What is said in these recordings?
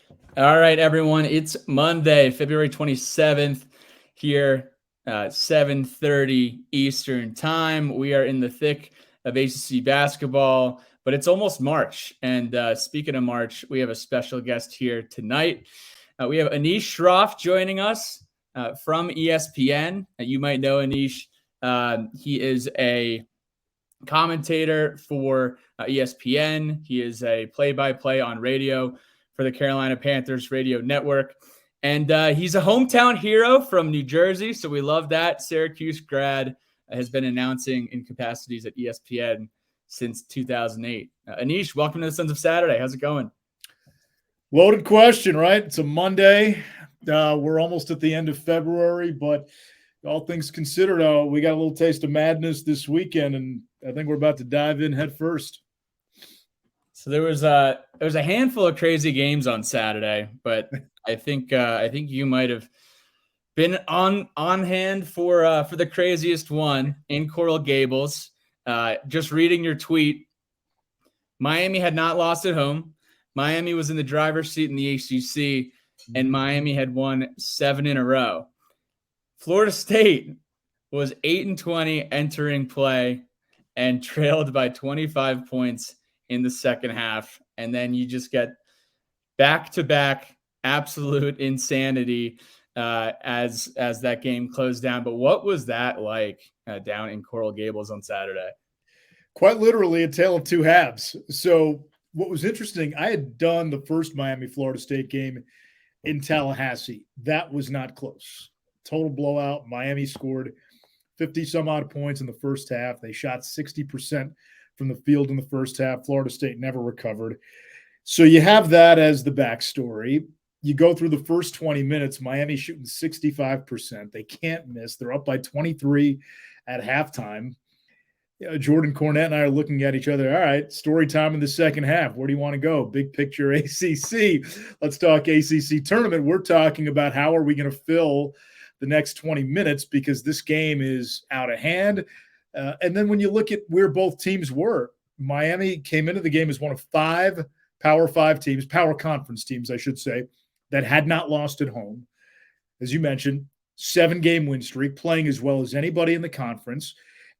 All right, everyone. It's Monday, February 27th here, 7:30 Eastern Time. We are in the thick of ACC basketball, but it's almost March. And speaking of March, we have a special guest here tonight. We have Anish Shroff joining us from ESPN. You might know Anish. He is a commentator for ESPN. He is a play-by-play on radio for the Carolina Panthers radio network. And he's a hometown hero from New Jersey, so we love that. Syracuse grad, has been announcing in capacities at ESPN since 2008. Anish, welcome to the Sons of Saturday. How's it going? Loaded question, right? It's a Monday. We're almost at the end of February, but all things considered, we got a little taste of madness this weekend, and I think we're about to dive in head first. So there was a handful of crazy games on Saturday, but I think you might have been on hand for the craziest one in Coral Gables. Just reading your tweet, Miami had not lost at home. Miami was in the driver's seat in the ACC, and Miami had won 7 in a row. Florida State was 8-20 entering play and trailed by 25 points in the second half. And then you just get back-to-back absolute insanity as that game closed down. But what was that like down in Coral Gables on Saturday? Quite literally a tale of two halves. So what was interesting, I had done the first Miami-Florida State game in Tallahassee. That was not close. Total blowout. Miami scored 50-some-odd points in the first half. They shot 60% from the field in the first half. Florida State never recovered. So you have that as the backstory. You go through the first 20 minutes, Miami shooting 65%. They can't miss. They're up by 23 at halftime. Jordan Cornette and I are looking at each other. All right, story time in the second half. Where do you want to go? Big picture ACC. Let's talk ACC tournament. We're talking about how are we going to fill the next 20 minutes because this game is out of hand. And then when you look at where both teams were, Miami came into the game as one of 5 Power 5 teams, Power Conference teams, I should say, that had not lost at home. As you mentioned, 7-game win streak, playing as well as anybody in the conference.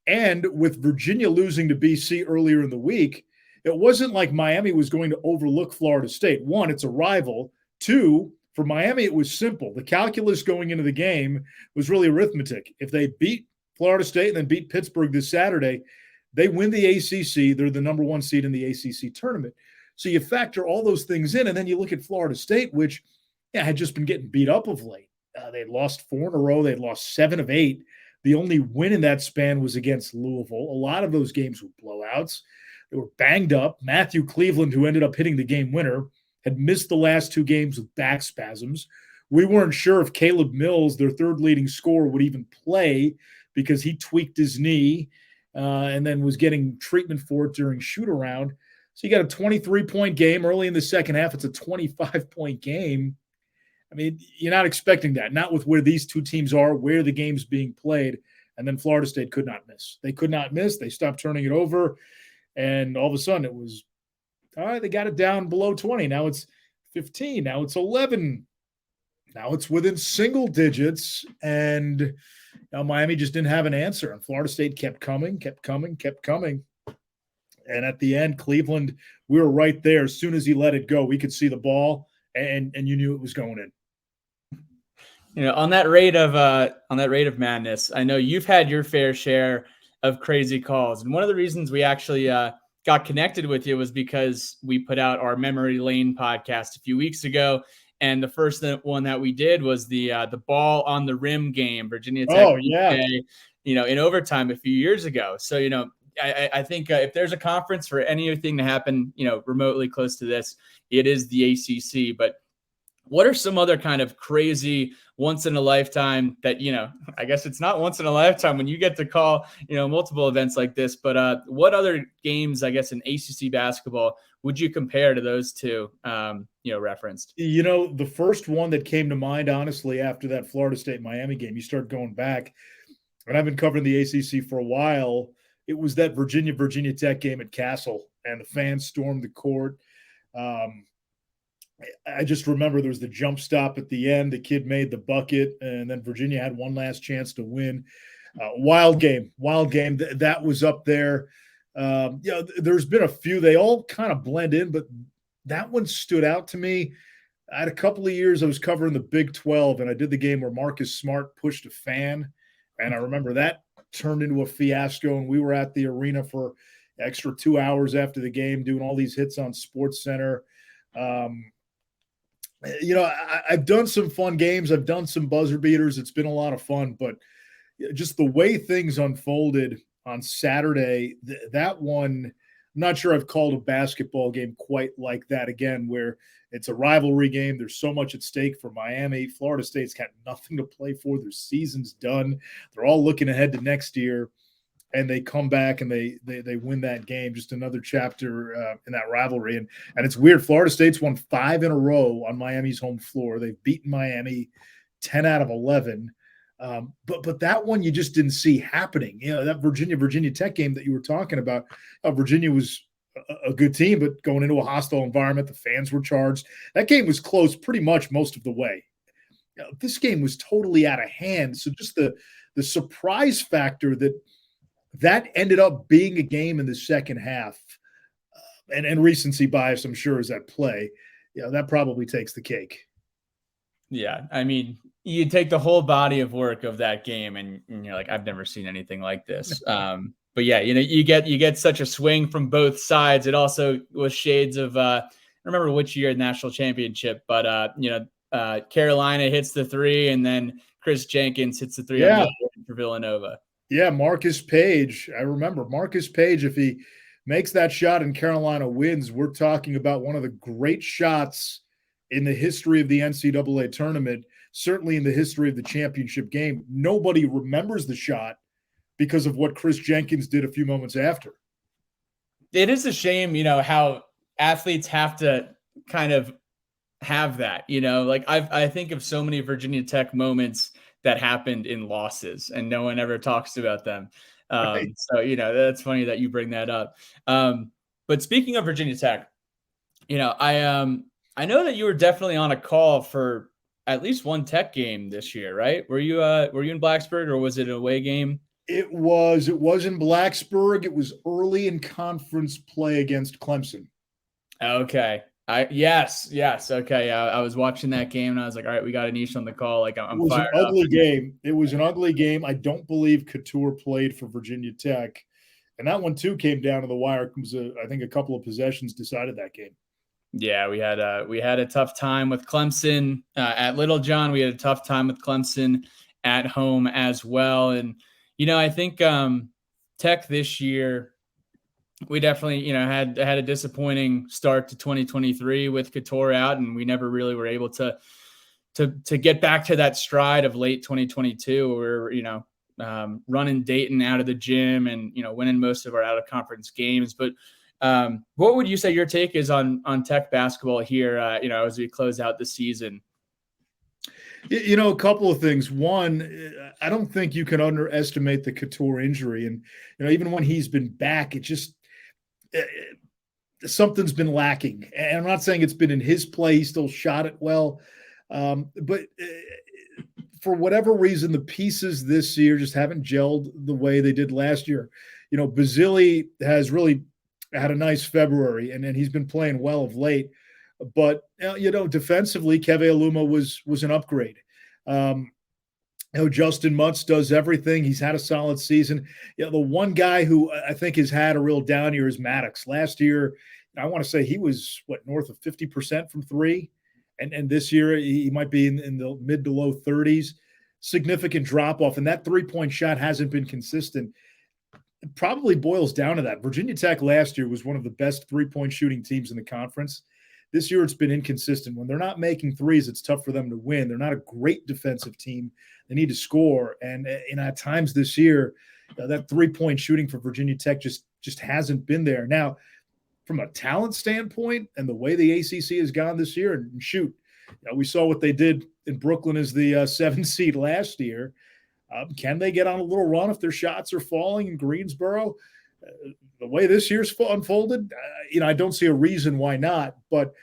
And with Virginia losing to BC earlier in the week, it wasn't like Miami was going to overlook Florida State. 1, it's a rival. 2, for Miami, it was simple. The calculus going into the game was really arithmetic. If they beat Florida State and then beat Pittsburgh this Saturday, they win the ACC. They're the number 1 seed in the ACC tournament. So you factor all those things in, and then you look at Florida State, which had just been getting beat up of late. They had lost 4 in a row. They had lost 7 of 8. The only win in that span was against Louisville. A lot of those games were blowouts. They were banged up. Matthew Cleveland, who ended up hitting the game winner, had missed the last 2 games with back spasms. We weren't sure if Caleb Mills, their third leading scorer, would even play because he tweaked his knee and then was getting treatment for it during shoot-around. So you got a 23-point game. Early in the second half, it's a 25-point game. I mean, you're not expecting that, not with where these two teams are, where the game's being played. And then Florida State could not miss. They could not miss. They stopped turning it over. And all of a sudden it was, all right, they got it down below 20. Now it's 15. Now it's 11. Now it's within single digits. And Miami just didn't have an answer. And Florida State kept coming. And at the end, Cleveland, we were right there. As soon as he let it go, we could see the ball, and you knew it was going in. On that rate of madness, I know you've had your fair share of crazy calls. And one of the reasons we actually got connected with you was because we put out our Memory Lane podcast a few weeks ago. And the first one that we did was the ball on the rim game, Virginia Tech. Oh, yeah. In overtime a few years ago. So, I think if there's a conference for anything to happen, remotely close to this, it is the ACC. But what are some other kind of crazy once in a lifetime that, I guess it's not once in a lifetime when you get to call, multiple events like this, but what other games, I guess, in ACC basketball would you compare to those two, referenced? The first one that came to mind, honestly, after that Florida State-Miami game, you start going back, and I've been covering the ACC for a while. It was that Virginia Tech game at Castle, and the fans stormed the court. I just remember there was the jump stop at the end. The kid made the bucket, and then Virginia had one last chance to win. Wild game. That was up there. There's been a few. They all kind of blend in, but that one stood out to me. I had a couple of years I was covering the Big 12, and I did the game where Marcus Smart pushed a fan, and I remember that turned into a fiasco, and we were at the arena for extra 2 hours after the game doing all these hits on Sports Center. I've done some fun games. I've done some buzzer beaters. It's been a lot of fun, but just the way things unfolded on Saturday, that one, I'm not sure I've called a basketball game quite like that again, where it's a rivalry game. There's so much at stake for Miami. Florida State's got nothing to play for. Their season's done. They're all looking ahead to next year, and they come back and they win that game. Just another chapter in that rivalry. And it's weird. Florida State's won 5 in a row on Miami's home floor. They've beaten Miami 10 out of 11. But that one you just didn't see happening. That Virginia Tech game that you were talking about, Virginia was a good team, but going into a hostile environment, the fans were charged. That game was close pretty much most of the way. This game was totally out of hand. So just the surprise factor that ended up being a game in the second half, and recency bias, I'm sure, is at play. That probably takes the cake. Yeah, I mean, you take the whole body of work of that game, and you're like, I've never seen anything like this. But yeah, you get such a swing from both sides. It also was shades of I don't remember which year national championship, but Carolina hits the three, and then Chris Jenkins hits the three for Villanova. Yeah, Marcus Page. I remember Marcus Page. If he makes that shot and Carolina wins, we're talking about one of the great shots in the history of the NCAA tournament, certainly in the history of the championship game. Nobody remembers the shot because of what Chris Jenkins did a few moments after. It is a shame, how athletes have to kind of have that, like I think of so many Virginia Tech moments that happened in losses and no one ever talks about them. Right. So, that's funny that you bring that up. But speaking of Virginia Tech, I know that you were definitely on a call for at least one Tech game this year, right? Were you in Blacksburg, or was it an away game? It was in Blacksburg. It was early in conference play against Clemson. Okay. Yes. Okay. Yeah, I was watching that game and I was like, all right, we got Anish on the call. Like, I'm fired up. It was an ugly game. I don't believe Couture played for Virginia Tech, and that one too came down to the wire. It was I think a couple of possessions decided that game. Yeah, we had a tough time with Clemson at Littlejohn. We had a tough time with Clemson at home as well. And I think Tech this year, we definitely had a disappointing start to 2023 with Couture out, and we never really were able to get back to that stride of late 2022 where running Dayton out of the gym and winning most of our out of conference games. But what would you say your take is on Tech basketball here, as we close out the season? A couple of things. One, I don't think you can underestimate the Couture injury. And, even when he's been back, it just something's been lacking. And I'm not saying it's been in his play. He still shot it well. But for whatever reason, the pieces this year just haven't gelled the way they did last year. Basile has really had a nice February, and he's been playing well of late. But, defensively, Keve Aluma was an upgrade. Justin Mutz does everything. He's had a solid season. The one guy who I think has had a real down year is Maddox. Last year, I want to say he was, north of 50% from three. And this year, he might be in the mid to low 30s. Significant drop-off. And that three-point shot hasn't been consistent. It probably boils down to that. Virginia Tech last year was one of the best three-point shooting teams in the conference. This year, it's been inconsistent. When they're not making threes, it's tough for them to win. They're not a great defensive team. They need to score. And at times this year, that three-point shooting for Virginia Tech just hasn't been there. Now, from a talent standpoint and the way the ACC has gone this year, and shoot, we saw what they did in Brooklyn as the 7th seed last year. Can they get on a little run if their shots are falling in Greensboro? The way this year's unfolded, I don't see a reason why not. But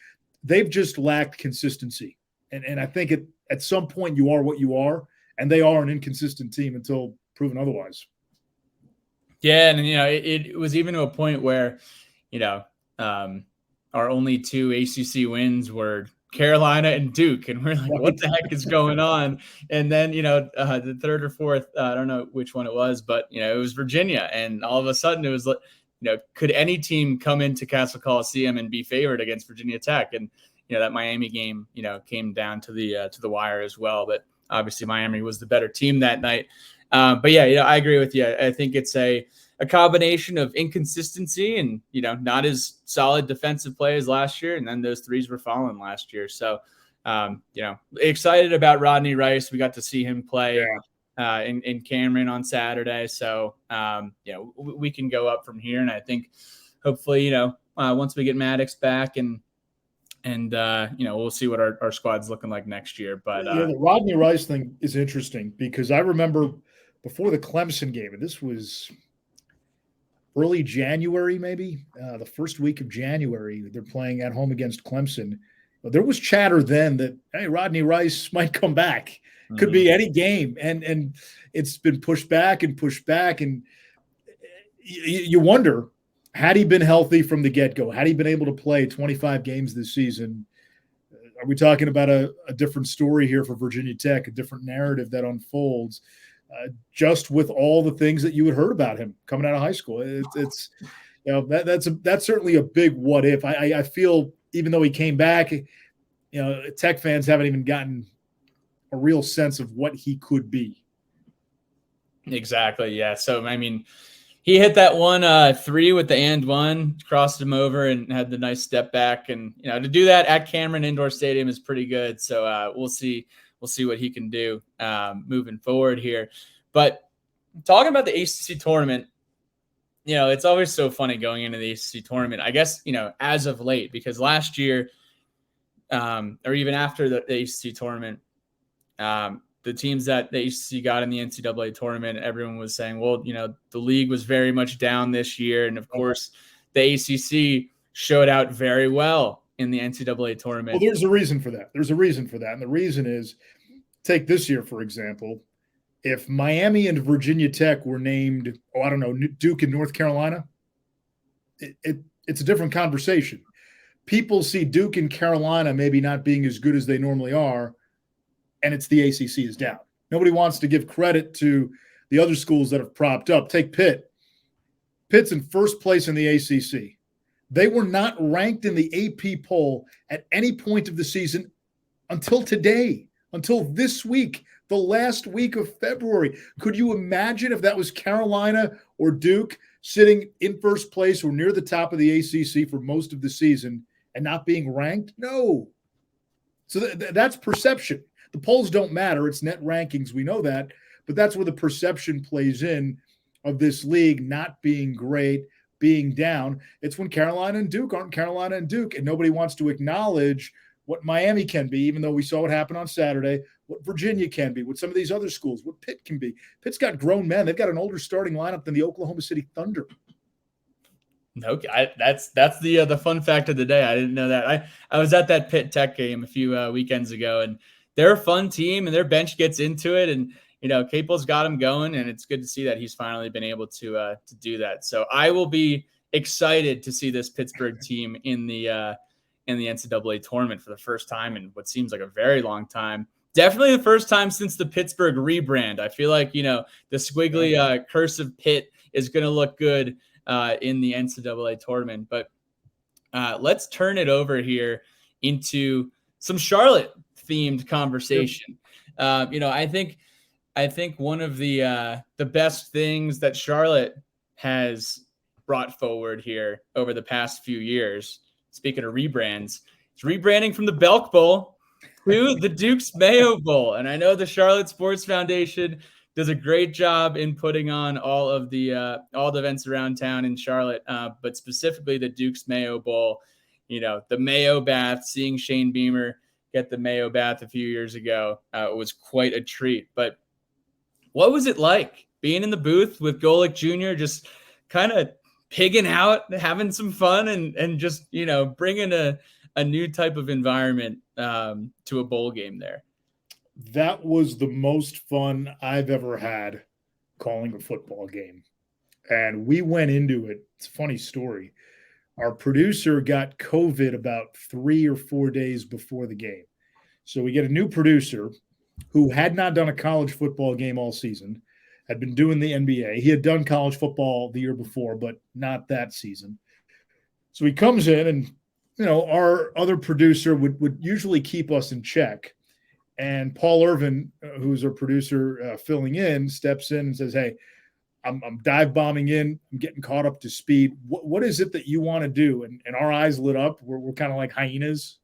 they've just lacked consistency. And I think at some point you are what you are, and they are an inconsistent team until proven otherwise. Yeah, and it was even to a point where, our only two ACC wins were Carolina and Duke, and we're like, Right. what the heck is going on? And then the third or fourth, I don't know which one it was, but it was Virginia, and all of a sudden it was like, could any team come into Castle Coliseum and be favored against Virginia Tech? And that Miami game, came down to the wire as well. But obviously Miami was the better team that night. But yeah, I agree with you. I think it's a combination of inconsistency and, not as solid defensive play as last year. And then those threes were falling last year. So, excited about Rodney Rice. We got to see him play in Cameron on Saturday. So, we can go up from here. And I think hopefully, once we get Maddox back and we'll see what our squad's looking like next year. But the Rodney Rice thing is interesting because I remember before the Clemson game, and this was early January, maybe the first week of January, they're playing at home against Clemson. There was chatter then that, hey, Rodney Rice might come back. Could be any game. And it's been pushed back. And you wonder, had he been healthy from the get-go, had he been able to play 25 games this season, are we talking about a different story here for Virginia Tech, a different narrative that unfolds just with all the things that you had heard about him coming out of high school? It's that's certainly a big what if. I feel even though he came back, Tech fans haven't even gotten a real sense of what he could be. Exactly. Yeah. So, I mean, he hit that one 3 with the and one, crossed him over and had the nice step back. And, to do that at Cameron Indoor Stadium is pretty good. So we'll see what he can do moving forward here. But talking about the ACC tournament, it's always so funny going into the ACC tournament, I guess, as of late, because last year or even after the ACC tournament, the teams that the ACC got in the NCAA tournament, everyone was saying, well, the league was very much down this year. And of course, the ACC showed out very well in the NCAA tournament. Well, there's a reason for that. And the reason is, take this year, for example, if Miami and Virginia Tech were named, Duke and North Carolina, it's a different conversation. People see Duke and Carolina maybe not being as good as they normally are, and it's the ACC is down. Nobody wants to give credit to the other schools that have propped up. Take Pitt. Pitt's in first place in the ACC. They were not ranked in the AP poll at any point of the season until today, until this week, the last week of February. Could you imagine if that was Carolina or Duke sitting in first place or near the top of the ACC for most of the season and not being ranked? No. So that's perception. The polls don't matter. It's net rankings. We know that. But that's where the perception plays in of this league not being great, being down. It's when Carolina and Duke aren't Carolina and Duke, and nobody wants to acknowledge what Miami can be, even though we saw what happened on Saturday, what Virginia can be, what some of these other schools, what Pitt can be. Pitt's got grown men. They've got an older starting lineup than the Oklahoma City Thunder. Okay, that's the fun fact of the day. I didn't know that. I was at that Pitt Tech game a few weekends ago, and they're a fun team, and their bench gets into it, and Capel's got him going, and it's good to see that he's finally been able to do that. So I will be excited to see this Pittsburgh team in the NCAA tournament for the first time in what seems like a very long time. Definitely the first time since the Pittsburgh rebrand. I feel like the squiggly cursive Pitt is going to look good in the NCAA tournament. But let's turn it over here into some Charlotte themed conversation. I think one of the best things that Charlotte has brought forward here over the past few years, speaking of rebrands, it's rebranding from the Belk Bowl to the Duke's Mayo Bowl. And I know the Charlotte Sports Foundation does a great job in putting on all the events around town in Charlotte, but specifically the Duke's Mayo Bowl. The Mayo Bath, seeing Shane Beamer get the Mayo Bath a few years ago, was quite a treat. But what was it like being in the booth with Golick Jr., just kind of pigging out, having some fun, and just, bringing a a new type of environment to a bowl game there. That was the most fun I've ever had calling a football game. And we went into it. It's a funny story. Our producer got COVID about 3 or 4 days before the game. So we get a new producer who had not done a college football game all season, had been doing the NBA. He had done college football the year before, but not that season. So he comes in and, our other producer would usually keep us in check. And Paul Irvin, who's our producer filling in, steps in and says, "Hey, I'm dive bombing in. I'm getting caught up to speed. What is it that you want to do?" And our eyes lit up. We're kind of like hyenas,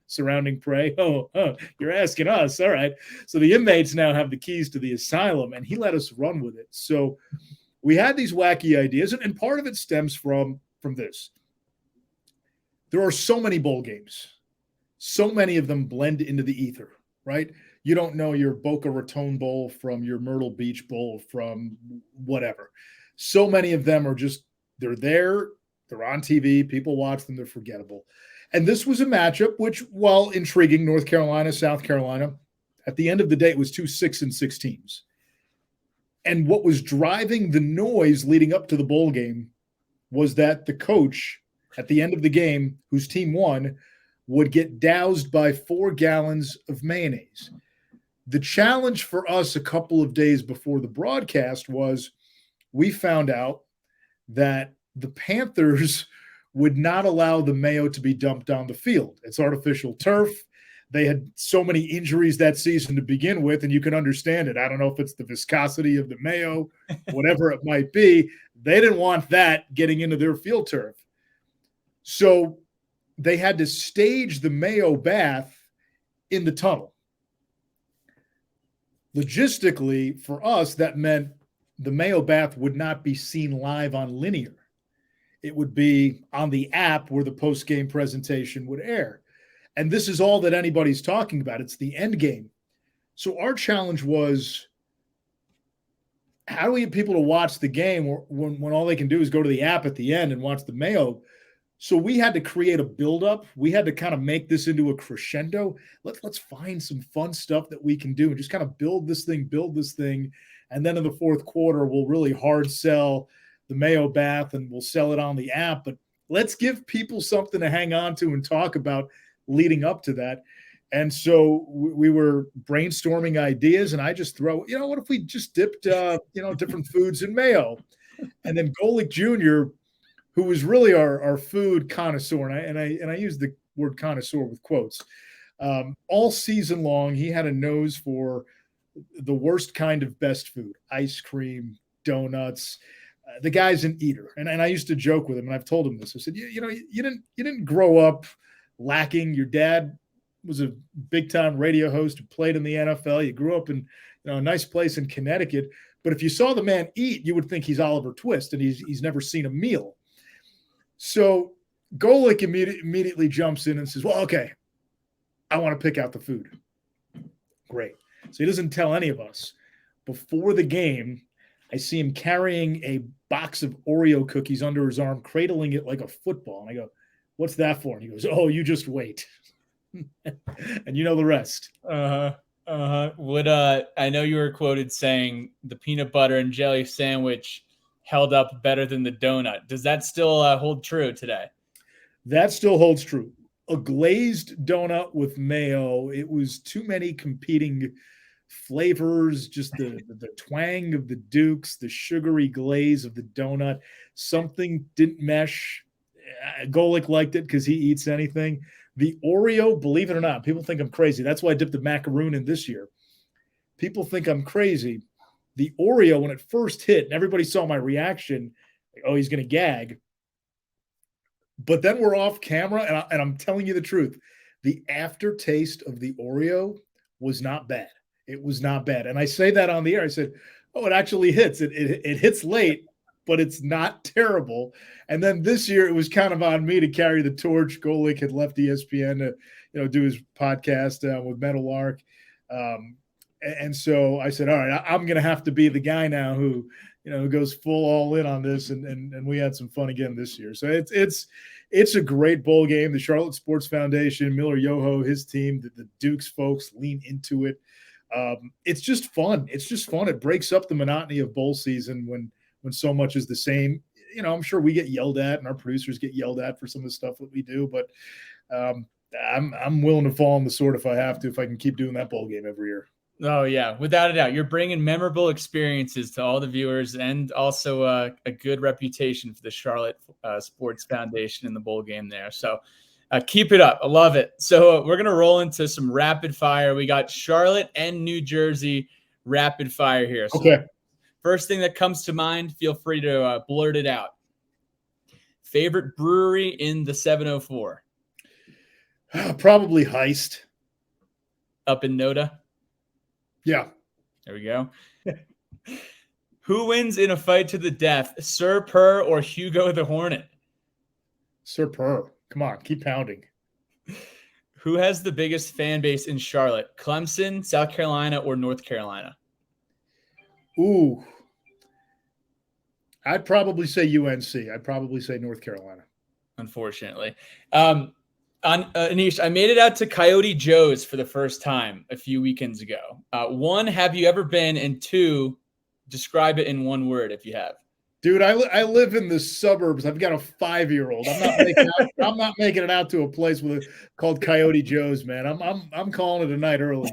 surrounding prey. Oh, you're asking us. All right. So the inmates now have the keys to the asylum, and he let us run with it. So we had these wacky ideas, and part of it stems from this. There are so many bowl games. So many of them blend into the ether, right? You don't know your Boca Raton Bowl from your Myrtle Beach Bowl from whatever. So many of them are just, they're there, they're on TV, people watch them, they're forgettable. And this was a matchup which, while intriguing, North Carolina, South Carolina, at the end of the day, it was 2 6-6 teams. And what was driving the noise leading up to the bowl game was that the coach at the end of the game, whose team won, would get doused by 4 gallons of mayonnaise. The challenge for us a couple of days before the broadcast was we found out that the Panthers would not allow the Mayo to be dumped on the field. It's artificial turf. They had so many injuries that season to begin with, and you can understand it. I don't know if it's the viscosity of the Mayo, whatever it might be. They didn't want that getting into their field turf. So they had to stage the Mayo bath in the tunnel. Logistically, for us, that meant the Mayo bath would not be seen live on linear. It would be on the app where the post-game presentation would air. And this is all that anybody's talking about. It's the end game. So our challenge was, how do we get people to watch the game when all they can do is go to the app at the end and watch the Mayo? So we had to create a buildup. We had to kind of make this into a crescendo. Let's find some fun stuff that we can do and just kind of build this thing. And then in the fourth quarter, we'll really hard sell the Mayo bath and we'll sell it on the app. But let's give people something to hang on to and talk about leading up to that. And so we were brainstorming ideas, and I just throw, what if we just dipped, different foods in mayo? And then Golick Jr., who was really our food connoisseur, and I use the word connoisseur with quotes. All season long, he had a nose for the worst kind of best food: ice cream, donuts. The guy's an eater, and I used to joke with him, and I've told him this. I said, you didn't grow up lacking. Your dad was a big-time radio host who played in the NFL. You grew up in a nice place in Connecticut, but if you saw the man eat, you would think he's Oliver Twist, and he's never seen a meal. So Golick immediately jumps in and says, well, okay, I want to pick out the food. Great. So he doesn't tell any of us. Before the game, I see him carrying a box of Oreo cookies under his arm, cradling it like a football. And I go, what's that for? And he goes, oh, you just wait. And you know the rest. Would I know you were quoted saying the peanut butter and jelly sandwich held up better than the donut. Does that still hold true today? That still holds true. A glazed donut with mayo, it was too many competing flavors, just the twang of the Dukes, the sugary glaze of the donut. Something didn't mesh. Golick liked it because he eats anything. The Oreo, believe it or not, people think I'm crazy. That's why I dipped the macaroon in this year. People think I'm crazy. The Oreo, when it first hit, and everybody saw my reaction, like, oh, he's going to gag. But then we're off camera, and I'm telling you the truth. The aftertaste of the Oreo was not bad. It was not bad. And I say that on the air. I said, oh, it actually hits. It hits late, but it's not terrible. And then this year, it was kind of on me to carry the torch. Golick had left ESPN to do his podcast with Meadowlark. And so I said, all right, I'm going to have to be the guy now who, who goes full all in on this, and we had some fun again this year. So it's a great bowl game. The Charlotte Sports Foundation, Miller Yoho, his team, the Dukes folks lean into it. It's just fun. It's just fun. It breaks up the monotony of bowl season when so much is the same. I'm sure we get yelled at, and our producers get yelled at for some of the stuff that we do, but I'm willing to fall on the sword if I have to, if I can keep doing that bowl game every year. Oh, yeah, without a doubt. You're bringing memorable experiences to all the viewers, and also a good reputation for the Charlotte Sports Foundation in the bowl game there. So keep it up. I love it. So we're going to roll into some rapid fire. We got Charlotte and New Jersey rapid fire here. So okay. First thing that comes to mind, feel free to blurt it out. Favorite brewery in the 704? Probably Heist. Up in Noda? Yeah. There we go. Who wins in a fight to the death, Sir Purr or Hugo the Hornet? Sir Purr. Come on, keep pounding. Who has the biggest fan base in Charlotte, Clemson, South Carolina, or North Carolina? Ooh. I'd probably say UNC. I'd probably say North Carolina. Unfortunately. Anish, I made it out to Coyote Joe's for the first time a few weekends ago. One, have you ever been? And two, describe it in one word if you have. Dude, I live in the suburbs. I've got a 5-year-old. I'm not making it out to a place called Coyote Joe's, man. I'm calling it a night early.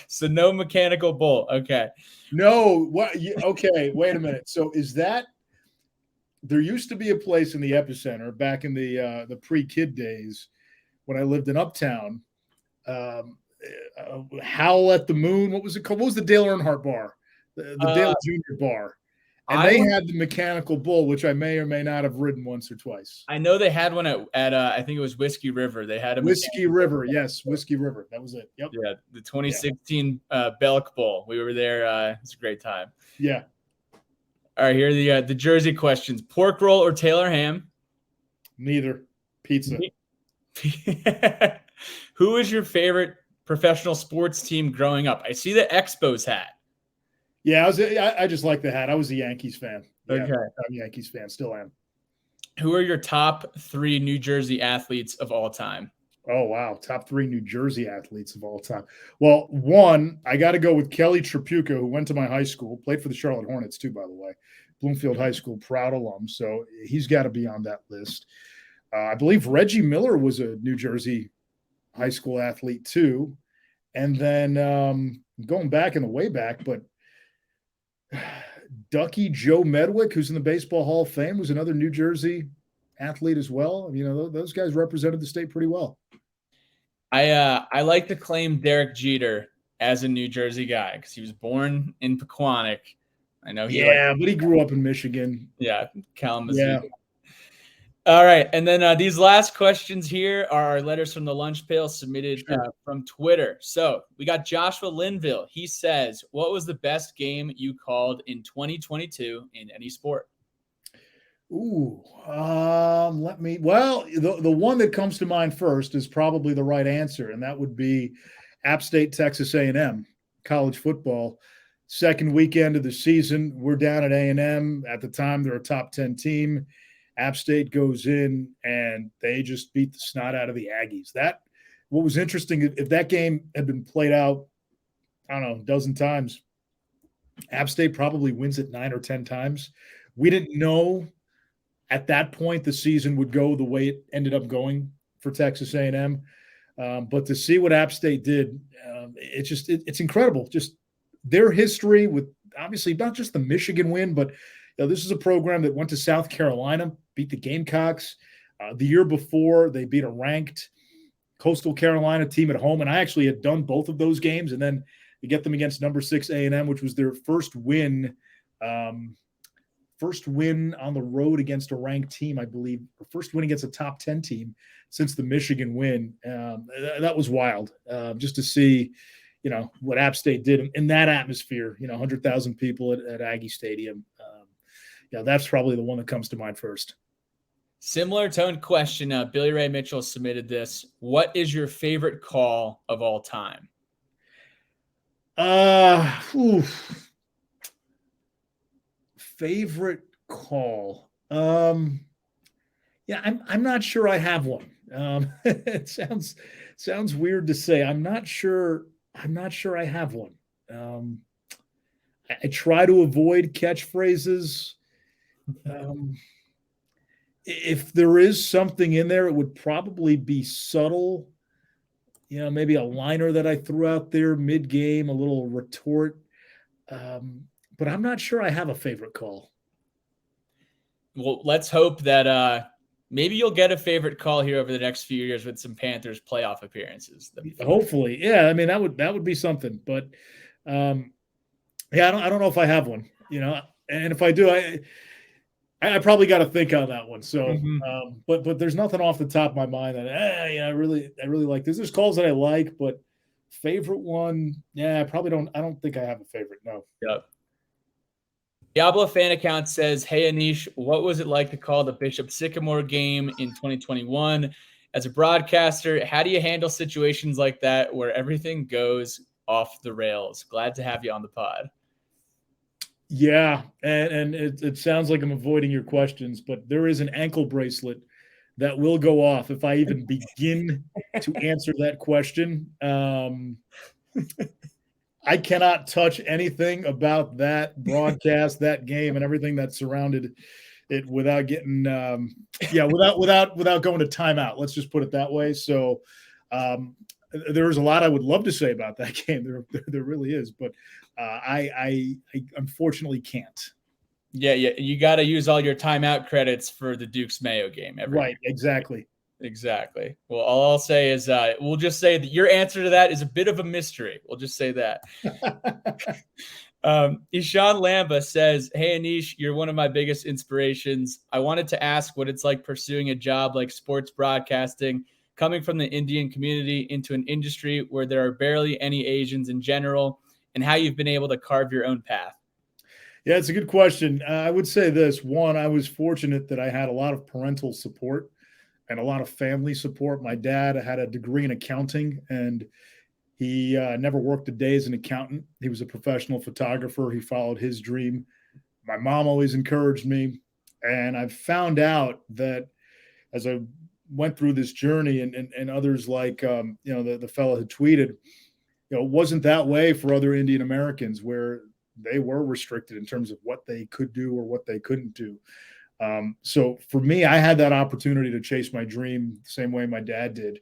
So no Mechanical Bull. Okay. No. What? Okay. Wait a minute. So is that? There used to be a place in the Epicenter back in the pre-kid days when I lived in Uptown. Howl at the Moon. What was it called? What was the Dale Earnhardt bar? The Dale Jr. bar. And they had the Mechanical Bull, which I may or may not have ridden once or twice. I know they had one at I think it was Whiskey River. They had a Whiskey River. Yes, Whiskey River. That was it. Yep. Yeah, the 2016 Belk Bowl. We were there. It's a great time. Yeah. All right, here are the Jersey questions. Pork roll or Taylor ham? Neither. Pizza. Who is your professional sports team growing up? I see the Expos hat. Yeah, I just like the hat. I was a Yankees fan. Yeah, okay. I'm a Yankees fan. Still am. Who are your top 3 New Jersey athletes of all time? Oh, wow. Top 3 New Jersey athletes of all time. Well, one, I got to go with Kelly Tripucka, who went to my high school, played for the Charlotte Hornets too, by the way. Bloomfield High School, proud alum. So he's got to be on that list. I believe Reggie Miller was a New Jersey high school athlete too. And then going back in the way back, but Ducky Joe Medwick, who's in the Baseball Hall of Fame, was another New Jersey athlete as well. Those guys represented the state pretty well. I like to claim Derek Jeter as a New Jersey guy because he was born in Pequannock. I know but he grew up in Michigan. Yeah, Kalamazoo. Yeah. All right, and then these last questions here are letters from the lunch pail submitted from Twitter. So we got Joshua Linville. He says, "What was the best game you called in 2022 in any sport?" Ooh, the one that comes to mind first is probably the right answer, and that would be App State, Texas A&M college football. Second weekend of the season, we're down at A&M. At the time, they're a top 10 team. App State goes in and they just beat the snot out of the Aggies. What was interesting, if that game had been played out, I don't know, a dozen times, App State probably wins it 9 or 10 times. We didn't know at that point the season would go the way it ended up going for Texas A&M. But to see what App State did, it's incredible. Just their history with obviously not just the Michigan win, but this is a program that went to South Carolina, beat the Gamecocks. The year before, they beat a ranked Coastal Carolina team at home, and I actually had done both of those games, and then you get them against number 6 A&M, which was their first win on the road against a ranked team, I believe, or first win against a top 10 team since the Michigan win. That was wild, just to see, what App State did in that atmosphere, 100,000 people at Aggie Stadium. That's probably the one that comes to mind first. Similar tone question. Billy Ray Mitchell submitted this. What is your favorite call of all time? favorite call. Yeah, I'm not sure I have one. It sounds weird to say. I'm not sure. I'm not sure I have one. Um, I try to avoid catchphrases. Um, if there is something in there, it would probably be subtle. Maybe a liner that I threw out there mid game, a little retort. But I'm not sure I have a favorite call. Well, let's hope that maybe you'll get a favorite call here over the next few years with some Panthers playoff appearances. Hopefully, yeah. I mean, that would be something. But yeah, I don't know if I have one. And if I do, I probably got to think on that one. So, but there's nothing off the top of my mind that I really like this. There's calls that I like, but favorite one, yeah, I probably don't. I don't think I have a favorite. No. Yep. Diablo fan account says, "Hey Anish, what was it like to call the Bishop Sycamore game in 2021? As a broadcaster, how do you handle situations like that where everything goes off the rails? Glad to have you on the pod." Yeah, and it sounds like I'm avoiding your questions, but there is an ankle bracelet that will go off if I even begin to answer that question. I cannot touch anything about that broadcast, that game, and everything that surrounded it without getting, without going to timeout. Let's just put it that way. So there's a lot I would love to say about that game. There really is, but I unfortunately can't. Yeah, you got to use all your timeout credits for the Duke's Mayo game. Right, exactly. Well, all I'll say is we'll just say that your answer to that is a bit of a mystery. We'll just say that. Ishan Lamba says, "Hey, Anish, you're one of my biggest inspirations. I wanted to ask what it's like pursuing a job like sports broadcasting, coming from the Indian community into an industry where there are barely any Asians in general, and how you've been able to carve your own path." Yeah, it's a good question. I would say this. One, I was fortunate that I had a lot of parental support and a lot of family support. My dad had a degree in accounting, and he never worked a day as an accountant. He was a professional photographer. He followed his dream. My mom always encouraged me. And I've found out that as I went through this journey and others like, the fellow who tweeted, it wasn't that way for other Indian Americans where they were restricted in terms of what they could do or what they couldn't do. So for me, I had that opportunity to chase my dream the same way my dad did.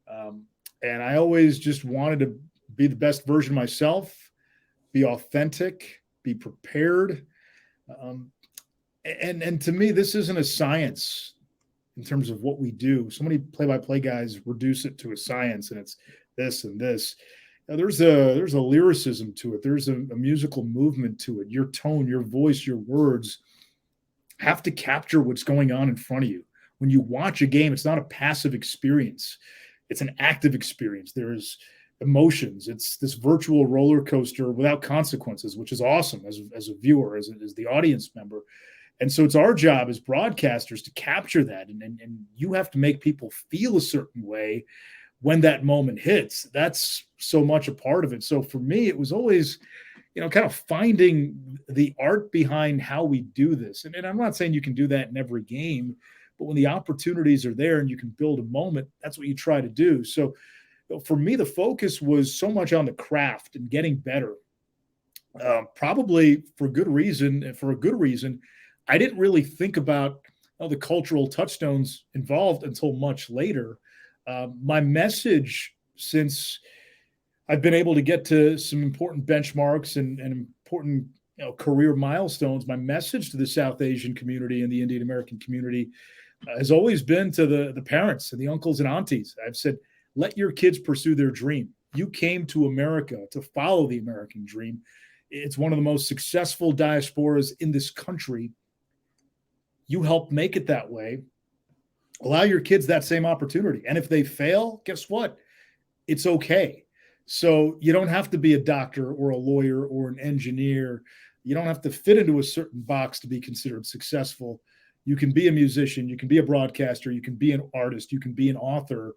And I always just wanted to be the best version of myself, be authentic, be prepared. And to me, this isn't a science in terms of what we do. So many play-by-play guys reduce it to a science, and it's this and this. Now, there's a lyricism to it. There's a musical movement to it. Your tone, your voice, your words have to capture what's going on in front of you. When you watch a game, it's not a passive experience. It's an active experience. There's emotions. It's this virtual roller coaster without consequences, which is awesome as a viewer, as the audience member. And so it's our job as broadcasters to capture that. And you have to make people feel a certain way when that moment hits. That's so much a part of it. So for me, it was always, kind of finding the art behind how we do this. And I'm not saying you can do that in every game, but when the opportunities are there and you can build a moment, that's what you try to do. So for me, the focus was so much on the craft and getting better. Probably for good reason, and for a good reason, I didn't really think about the cultural touchstones involved until much later. My message, since I've been able to get to some important benchmarks and important career milestones, my message to the South Asian community and the Indian American community has always been to the parents and the uncles and aunties. I've said, let your kids pursue their dream. You came to America to follow the American dream. It's one of the most successful diasporas in this country. You helped make it that way. Allow your kids that same opportunity. And if they fail, guess what? It's okay. So you don't have to be a doctor or a lawyer or an engineer. You don't have to fit into a certain box to be considered successful. You can be a musician. You can be a broadcaster. You can be an artist. You can be an author.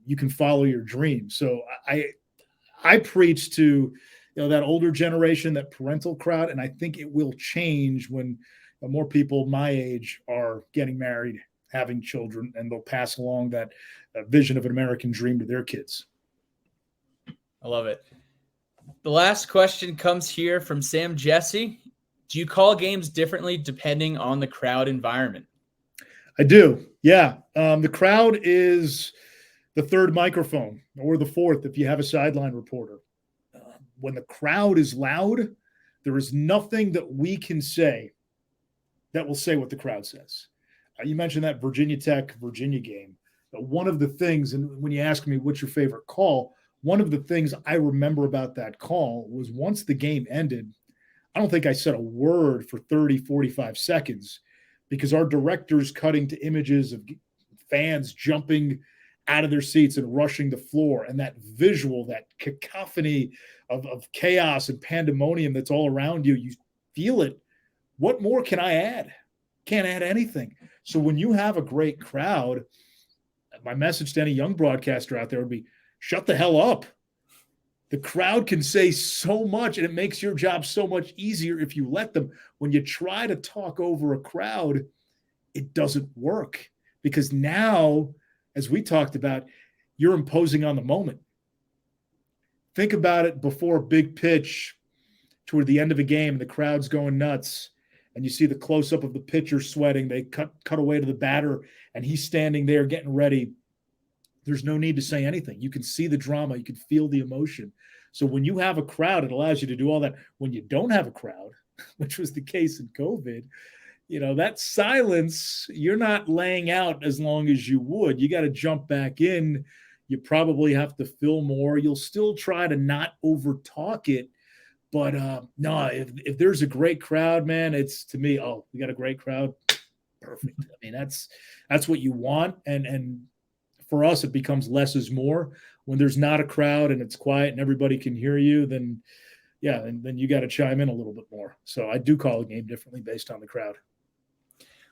You can follow your dream. So I preach to that older generation, that parental crowd. And I think it will change when more people my age are getting married, having children, and they'll pass along that vision of an American dream to their kids. I love it. The last question comes here from Sam Jesse. Do you call games differently depending on the crowd environment? I do. Yeah. The crowd is the third microphone, or the fourth if you have a sideline reporter. When the crowd is loud, there is nothing that we can say that will say what the crowd says. You mentioned that Virginia Tech, Virginia game. One of the things, and when you ask me what's your favorite call, one of the things I remember about that call was once the game ended, I don't think I said a word for 30, 45 seconds because our director's cutting to images of fans jumping out of their seats and rushing the floor. And that visual, that cacophony of chaos and pandemonium that's all around you, you feel it. What more can I add? Can't add anything. So when you have a great crowd, my message to any young broadcaster out there would be, shut the hell up. The crowd can say so much, and it makes your job so much easier if you let them. When you try to talk over a crowd, it doesn't work because now, as we talked about, you're imposing on the moment. Think about it before a big pitch toward the end of a game, and the crowd's going nuts, and you see the close-up of the pitcher sweating. They cut away to the batter, and he's standing there getting ready. There's no need to say anything. You can see the drama. You can feel the emotion. So when you have a crowd, it allows you to do all that. When you don't have a crowd, which was the case in COVID, that silence, you're not laying out as long as you would. You got to jump back in. You probably have to fill more. You'll still try to not over-talk it. But no, if there's a great crowd, man, it's to me, oh, we got a great crowd. Perfect. I mean, that's what you want. And for us, it becomes less is more. When there's not a crowd and it's quiet and everybody can hear you, then then you got to chime in a little bit more. So I do call a game differently based on the crowd.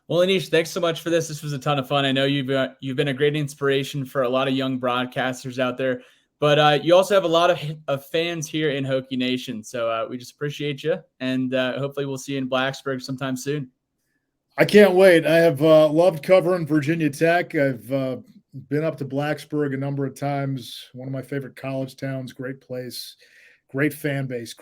Well, Anish, thanks so much for this. This was a ton of fun. I know you've been a great inspiration for a lot of young broadcasters out there, but you also have a lot of fans here in Hokie Nation. So we just appreciate you, and hopefully we'll see you in Blacksburg sometime soon. I can't wait. I have loved covering Virginia Tech. I've been up to Blacksburg a number of times. One of my favorite college towns. Great place, great fan base.